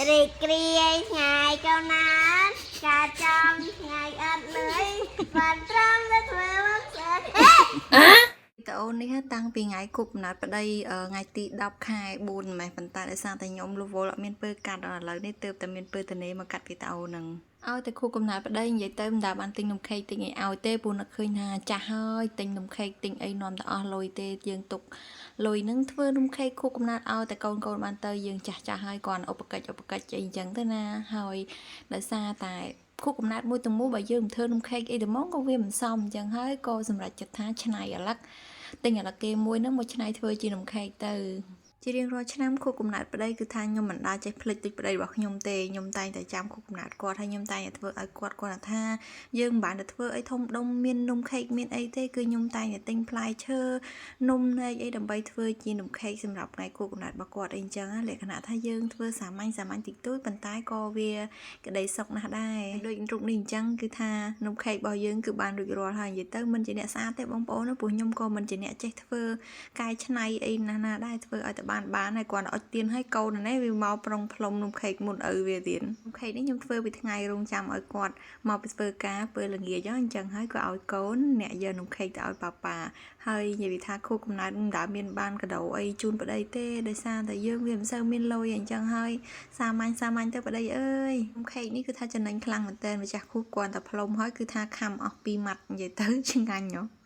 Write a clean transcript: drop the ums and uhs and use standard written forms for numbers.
រីករាយថ្ងៃកូនណាការចំថ្ងៃអត់លុយបានត្រង់ទៅធ្វើមកស្អាតវីដេអូនេះតាំងពីថ្ងៃគប់កំណត់ប្តីថ្ងៃទី10 ខែ 4 ម៉េះប៉ុន្តែដោយសារតែខ្ញុំរវល់អត់មានពើកាត់ដល់ឥឡូវនេះទើបតែមានពើតនេមកកាត់វីដេអូហ្នឹងឲ្យតែគូកំណត់ប្តីនិយាយទៅមិនដាបានទិញនំខេកទិញអីឲ្យទេព្រោះនឹកឃើញថាចាស់ហើយទិញនំខេកទិញអីនាំតែអស់លុយទេយើងទុកលុយហ្នឹងធ្វើនំខេកគូកំណត់ឲ្យតែកូនបានទៅយើងចាស់ហើយគាត់ឧបកិច្ចអីចឹងទៅណាហើយដោយសារតែគូកំណត់មួយទៅមួយបើយើងមិនធ្វើនំខេកអីទៅមកក៏វាមិនសមអញ្ចឹងហើយក៏សម្រេចចិត្តថាឆ្នៃអាឡឹកទិញអាឡឹកគេមួយហ្នឹងមកឆ្នៃធ្វើជានំខេកទៅជារៀងរាល់ឆ្នាំខួបកំណើតប្តីគឺថាខ្ញុំមិនដាល់ចេះភ្លេចទឹកប្តីរបស់ខ្ញុំទេខ្ញុំតែងតែចាំខួបកំណើតគាត់ហើយខ្ញុំតែងតែធ្វើឲ្យគាត់ថាយើងមិនបានទៅធ្វើអីធំដុំមាននំខេកមានអីទេគឺខ្ញុំតែងតែទិញផ្លែឈើនំនែកអីដើម្បីធ្វើជានំខេកសម្រាប់ថ្ងៃខួបកំណើតរបស់គាត់អីចឹងលក្ខណៈថាយើងធ្វើសាមញ្ញតិចតួចប៉ុន្តែក៏វាក្តីសុខណាស់ដែរដូចរូបនេះអញ្ចឹងគឺថានំខេករបស់យើងគឺបានរួចរាល់ហើយនិយាយទៅមិនជាអ្នកស្អាតទេបងប្អូនព្រោះខ្ញុំក៏មិនជាអ្នកចេះធ្វើកែច្នៃអីណាដែរធ្វើឲ្យតែបានហើយគាត់អុចទៀនឲ្យកូនណែវាមកប្រុងផ្លុំនំខេកមុនឪវាទៀតនំខេកនេះខ្ញុំធ្វើពីថ្ងៃរងចាំឲ្យគាត់មកពីធ្វើការពេលល្ងាចអញ្ចឹងហើយក៏ឲ្យកូនអ្នកយកនំខេកទៅឲ្យប៉ាហើយនិយាយថាខួបកំណើតមិនដែលមានបានកាដូអីជូនប្តីទេដោយសារតែយើងវាមិនសូវមានលុយអញ្ចឹងហើយសាមញ្ញទៅប្តីអើយនំខេកនេះគឺថាចំណេញខ្លាំងមែនតើម្ចាស់ខួបគាត់តែផ្លុំហើយគឺថាខំអស់2ម៉ាត់និយាយទៅឆ្ងាញ់ហ៎